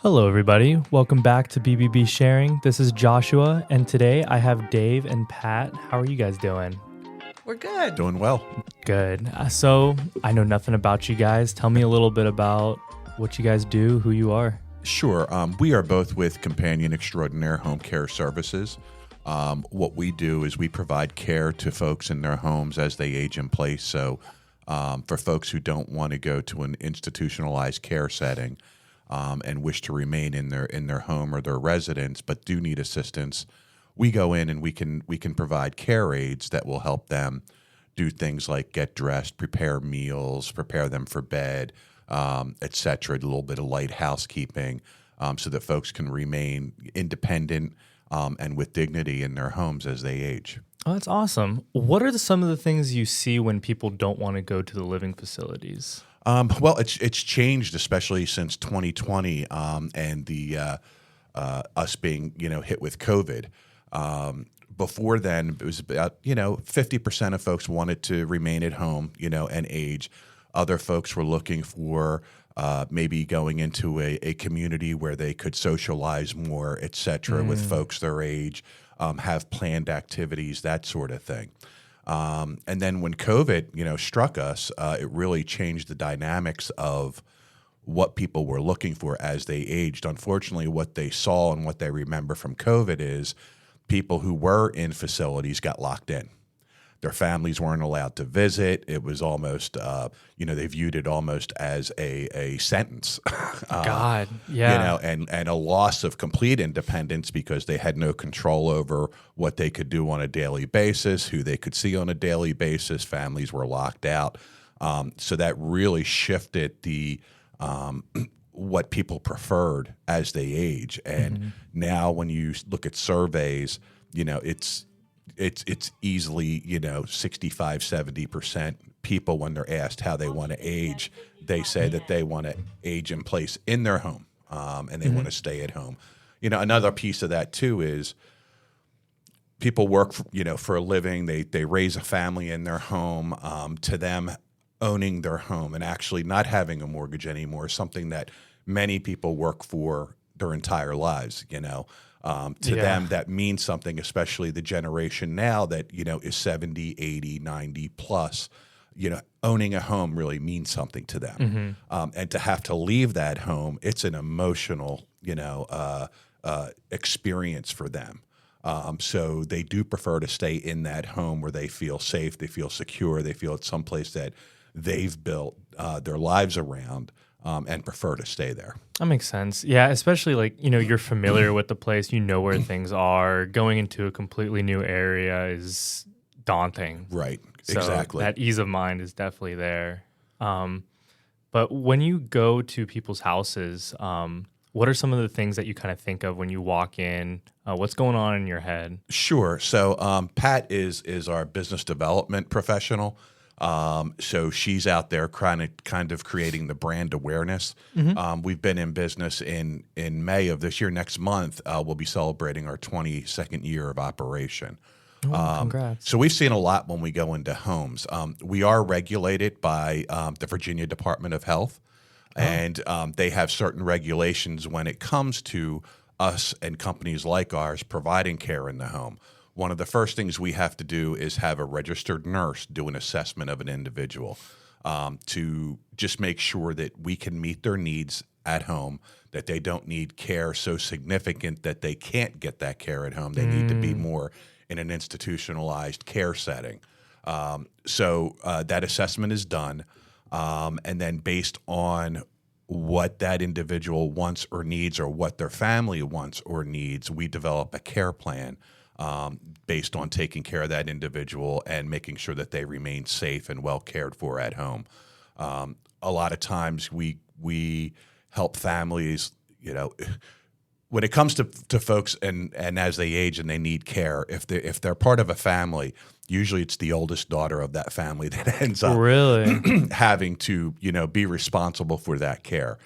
Hello, everybody. Welcome back to BBB Sharing. This is Joshua, and today I have Dave and Pat. How are you guys doing? We're good. Doing well. Good. So, I know nothing about you guys. Tell me a little bit about what you guys do, who you are. Sure. We are both with Companion Extraordinaire Home Care Services. What we do is we provide care to folks in their homes as they age in place. So for folks who don't want to go to an institutionalized care setting and wish to remain in their home or their residence, but do need assistance, we go in and we can provide care aids that will help them do things like get dressed, prepare meals, prepare them for bed, et cetera, a little bit of light housekeeping so that folks can remain independent and with dignity in their homes as they age. Oh, that's awesome. What are some of the things you see when people don't want to go to the living facilities? Well, it's changed, especially since 2020 and the us being hit with COVID. Before then, it was about 50% of folks wanted to remain at home, and age. Other folks were looking for maybe going into a community where they could socialize more, et cetera, with folks their age, have planned activities, that sort of thing. And then when COVID, struck us, it really changed the dynamics of what people were looking for as they aged. Unfortunately, what they saw and what they remember from COVID is people who were in facilities got locked in. Their families weren't allowed to visit. It was almost, they viewed it almost as a sentence. God, yeah. And a loss of complete independence because they had no control over what they could do on a daily basis, who they could see on a daily basis. Families were locked out. So that really shifted the what people preferred as they age. And now when you look at surveys, it's easily, 65, 70% people when they're asked how they want to age, they say that they want to age in place in their home and they want to stay at home. Another piece of that too is people work, for a living. They raise a family in their home. To them, owning their home and actually not having a mortgage anymore is something that many people work for their entire lives, To them, that means something, especially the generation now that, is 70, 80, 90 plus. Owning a home really means something to them. And to have to leave that home, it's an emotional, experience for them. So they do prefer to stay in that home where they feel safe, they feel secure, they feel it's someplace that they've built their lives around. And prefer to stay there. That makes sense. Yeah, especially you're familiar with the place, where things are. Going into a completely new area is daunting. Right, So exactly. that ease of mind is definitely there. But when you go to people's houses, what are some of the things that you kind of think of when you walk in? What's going on in your head? Sure. So Pat is our business development professional. So she's out there kind of creating the brand awareness. We've been in business in May of this year. Next month, we'll be celebrating our 22nd year of operation. Congrats. So we've seen a lot when we go into homes. We are regulated by the Virginia Department of Health, and they have certain regulations when it comes to us and companies like ours providing care in the home. One of the first things we have to do is have a registered nurse do an assessment of an individual to just make sure that we can meet their needs at home, that they don't need care so significant that they can't get that care at home. They need to be more in an institutionalized care setting. So that assessment is done. And then based on what that individual wants or needs or what their family wants or needs, we develop a care plan based on taking care of that individual and making sure that they remain safe and well cared for at home. A lot of times we help families, when it comes to folks and as they age and they need care, if they're part of a family, usually it's the oldest daughter of that family that ends up having to, be responsible for that care.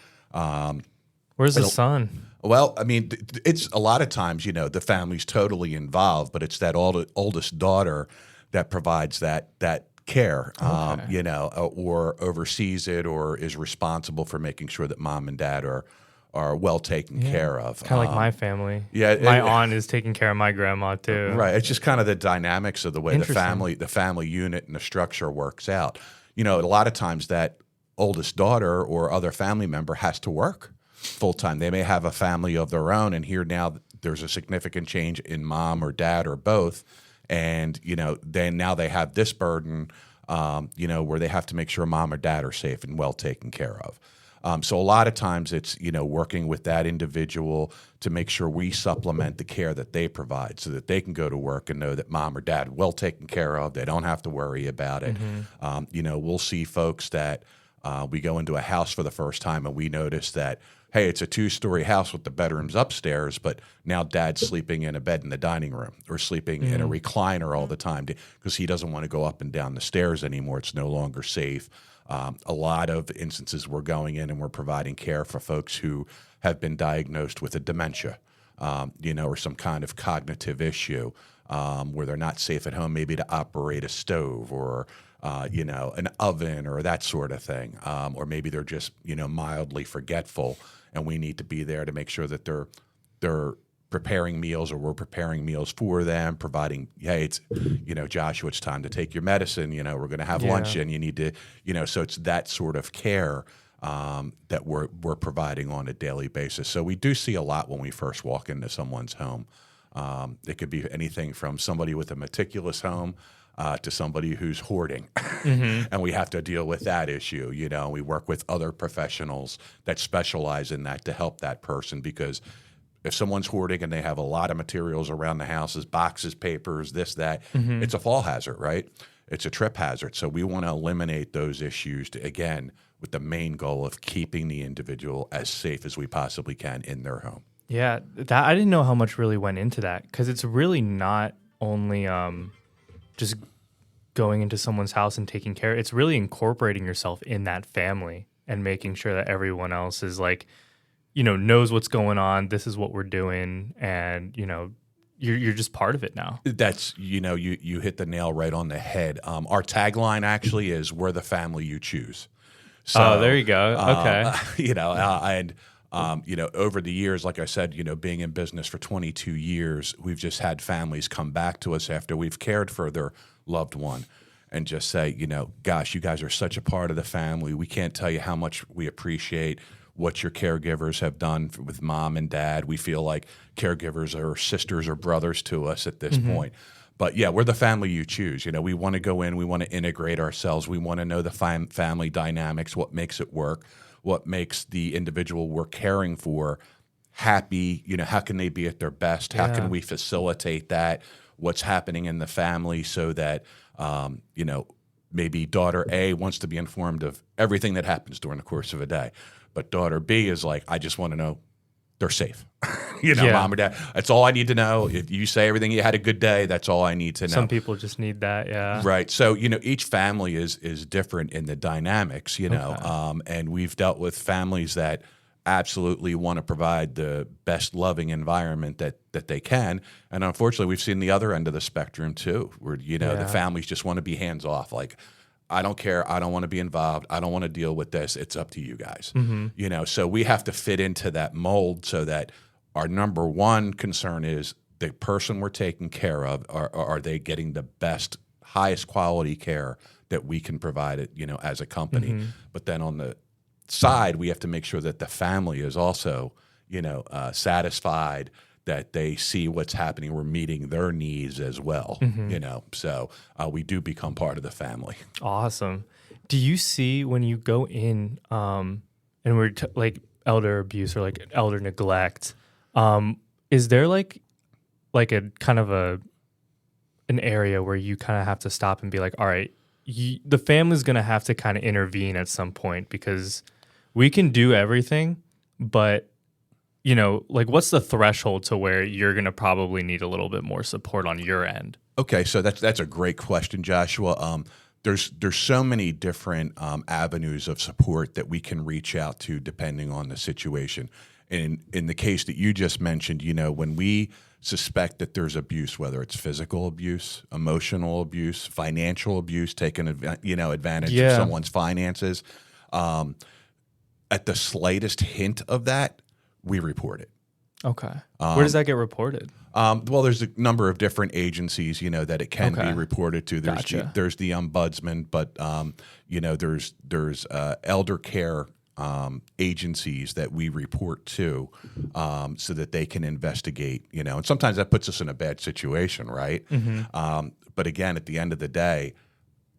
Where's the son? Well, I mean, it's a lot of times, the family's totally involved, but it's that oldest daughter that provides that care, or oversees it or is responsible for making sure that mom and dad are are well taken care of. Kind of like my family. Yeah, my aunt is taking care of my grandma too. Right. It's just kind of the dynamics of the way the family unit and the structure works out. A lot of times that oldest daughter or other family member has to work full time. They may have a family of their own, and here now there's a significant change in mom or dad or both, and then now they have this burden, where they have to make sure mom or dad are safe and well taken care of. So a lot of times it's, working with that individual to make sure we supplement the care that they provide so that they can go to work and know that mom or dad are well taken care of. They don't have to worry about it. We'll see folks that we go into a house for the first time and we notice that, hey, it's a 2-story house with the bedrooms upstairs, but now dad's sleeping in a bed in the dining room or sleeping in a recliner all the time because he doesn't want to go up and down the stairs anymore. It's no longer safe. A lot of instances we're going in and we're providing care for folks who have been diagnosed with a dementia, or some kind of cognitive issue where they're not safe at home, maybe to operate a stove or, an oven or that sort of thing. Or maybe they're just, mildly forgetful, and we need to be there to make sure that they're preparing meals or we're preparing meals for them, providing, hey, it's, Joshua, it's time to take your medicine, we're going to have lunch and you need to, so it's that sort of care that we're providing on a daily basis. So we do see a lot when we first walk into someone's home. It could be anything from somebody with a meticulous home to somebody who's hoarding. And we have to deal with that issue. We work with other professionals that specialize in that to help that person, because if someone's hoarding and they have a lot of materials around the houses, boxes, papers, this, that, it's a fall hazard, right? It's a trip hazard. So we want to eliminate those issues, again, with the main goal of keeping the individual as safe as we possibly can in their home. Yeah, I didn't know how much really went into that, because it's really not only just going into someone's house and taking care. It's really incorporating yourself in that family and making sure that everyone else is like, knows what's going on. This is what we're doing. And, you're just part of it now. That's, you hit the nail right on the head. Our tagline actually is, we're the family you choose. So, there you go. Okay. Over the years, like I said, being in business for 22 years, we've just had families come back to us after we've cared for their loved one and just say, gosh, you guys are such a part of the family. We can't tell you how much we appreciate what your caregivers have done with mom and dad. We feel like caregivers are sisters or brothers to us at this point. But yeah, we're the family you choose. We want to go in, we want to integrate ourselves. We want to know the family dynamics, what makes it work, what makes the individual we're caring for happy. How can they be at their best? How can we facilitate that? What's happening in the family so that, maybe daughter A wants to be informed of everything that happens during the course of a day. But daughter B is like, I just want to know they're safe. Mom or dad, that's all I need to know. If you say everything, you had a good day, that's all I need to know. Some people just need that, yeah. Right. So, each family is different in the dynamics, and we've dealt with families that absolutely want to provide the best loving environment that they can. And unfortunately, we've seen the other end of the spectrum too, where, the families just want to be hands off. Like, I don't care. I don't want to be involved. I don't want to deal with this. It's up to you guys. So we have to fit into that mold so that our number one concern is the person we're taking care of, are they getting the best, highest quality care that we can provide it, as a company. But then on the side, we have to make sure that the family is also, satisfied, that they see what's happening. We're meeting their needs as well, So we do become part of the family. Awesome. Do you see when you go in and we're like elder abuse or like elder neglect, is there like a kind of an area where you kind of have to stop and be like, all right, the family's going to have to kind of intervene at some point, because we can do everything, but what's the threshold to where you're going to probably need a little bit more support on your end? Okay, so that's a great question, Joshua. There's so many different avenues of support that we can reach out to depending on the situation. And in the case that you just mentioned, when we suspect that there's abuse, whether it's physical abuse, emotional abuse, financial abuse, taking advantage of someone's finances, at the slightest hint of that, we report it. Okay. Where does that get reported? Well, there's a number of different agencies, that it can be reported to. There's Gotcha. there's the ombudsman, but there's elder care agencies that we report to, so that they can investigate. And sometimes that puts us in a bad situation, right? But again, at the end of the day,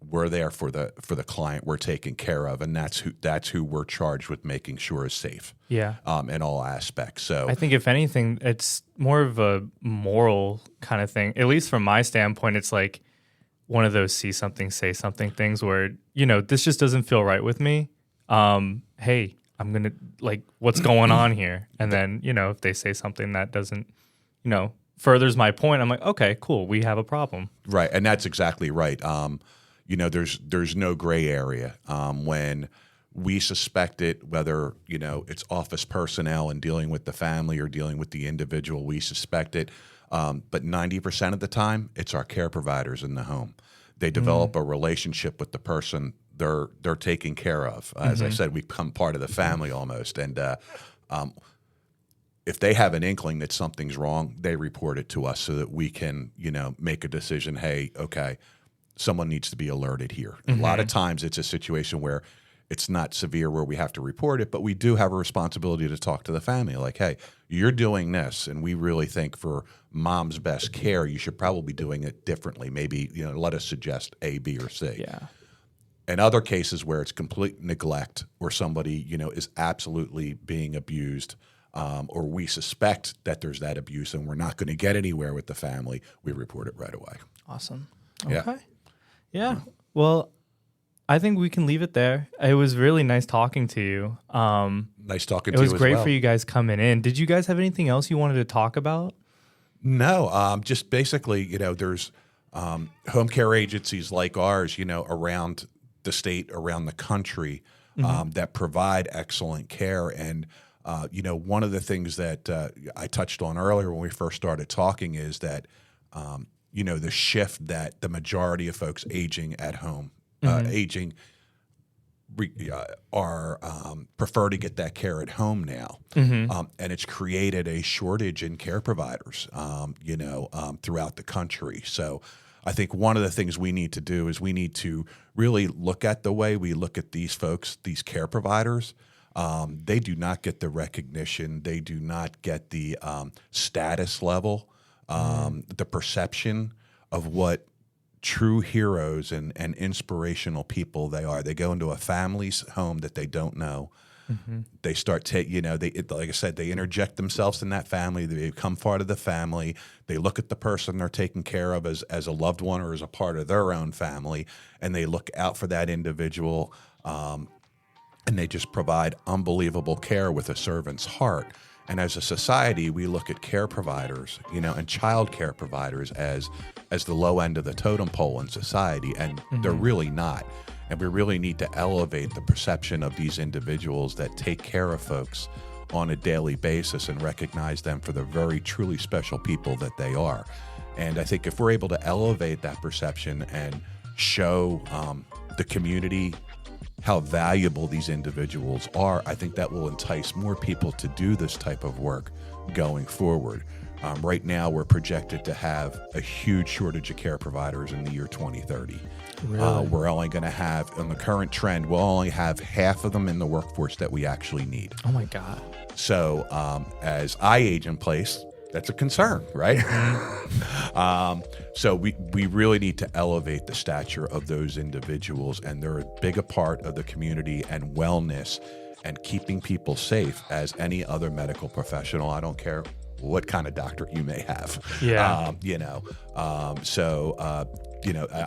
we're there for the client we're taking care of, and that's who we're charged with making sure is safe. Yeah. In all aspects. So I think if anything, it's more of a moral kind of thing. At least from my standpoint, it's like one of those see something, say something things where, this just doesn't feel right with me. Hey, I'm going to what's going on here? And then, if they say something that doesn't, furthers my point, I'm like, okay, cool. We have a problem. Right. And that's exactly right. There's no gray area. When we suspect it, whether, it's office personnel and dealing with the family or dealing with the individual, we suspect it. But 90% of the time, it's our care providers in the home. They develop a relationship with the person they're taking care of. As I said, we become part of the family almost. And if they have an inkling that something's wrong, they report it to us so that we can, make a decision. Hey, okay, someone needs to be alerted here. A lot of times it's a situation where it's not severe where we have to report it, but we do have a responsibility to talk to the family. Like, hey, you're doing this, and we really think for mom's best care, you should probably be doing it differently. Maybe, let us suggest A, B, or C. Yeah. In other cases where it's complete neglect or somebody, is absolutely being abused, or we suspect that there's that abuse and we're not going to get anywhere with the family, we report it right away. Awesome. Yeah. Okay. Yeah. Well, I think we can leave it there. It was really nice talking to you. Nice talking to you as well. It was great for you guys coming in. Did you guys have anything else you wanted to talk about? No, just basically, there's home care agencies like ours, around the state, around the country, that provide excellent care. And, one of the things that I touched on earlier when we first started talking is that, the shift that the majority of folks aging at home, prefer to get that care at home now, and it's created a shortage in care providers, throughout the country. So I think one of the things we need to do is we need to really look at the way we look at these folks, these care providers. They do not get the recognition. They do not get the status level, the perception of what true heroes and inspirational people they are. They go into a family's home that they don't know. They start like I said, they interject themselves in that family. They become part of the family. They look at the person they're taking care of as a loved one or as a part of their own family, and they look out for that individual, and they just provide unbelievable care with a servant's heart. And as a society, we look at care providers, and child care providers as the low end of the totem pole in society, and they're really not. And we really need to elevate the perception of these individuals that take care of folks on a daily basis and recognize them for the very truly special people that they are. And I think if we're able to elevate that perception and show the community how valuable these individuals are, I think that will entice more people to do this type of work going forward. Right now, we're projected to have a huge shortage of care providers in the year 2030. Really? We're only going to have, on the current trend, we'll only have half of them in the workforce that we actually need. Oh my God. So as I age in place, that's a concern, right? So we really need to elevate the stature of those individuals, and they're as big a part of the community and wellness and keeping people safe as any other medical professional. I don't care what kind of doctor you may have. Yeah.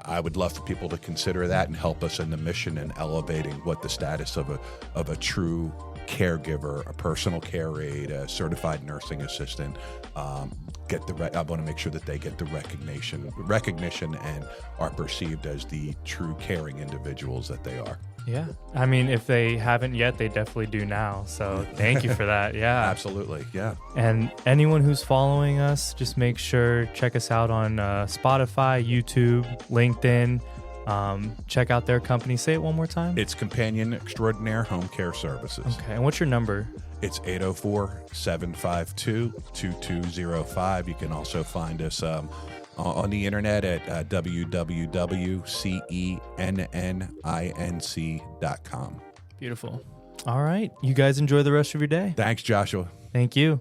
I would love for people to consider that and help us in the mission and elevating what the status of a true caregiver, a personal care aide, a certified nursing assistant, I want to make sure that they get the recognition and are perceived as the true caring individuals that they are. Yeah. I mean, if they haven't yet, they definitely do now. So thank you for that. Yeah. Absolutely. Yeah. And anyone who's following us, just make sure, check us out on Spotify, YouTube, LinkedIn. Check out their company. Say it one more time. It's Companion Extraordinaire Home Care Services. Okay. And what's your number? It's 804-752-2205. You can also find us on the internet at www.cenninc.com. Beautiful. All right. You guys enjoy the rest of your day. Thanks, Joshua. Thank you.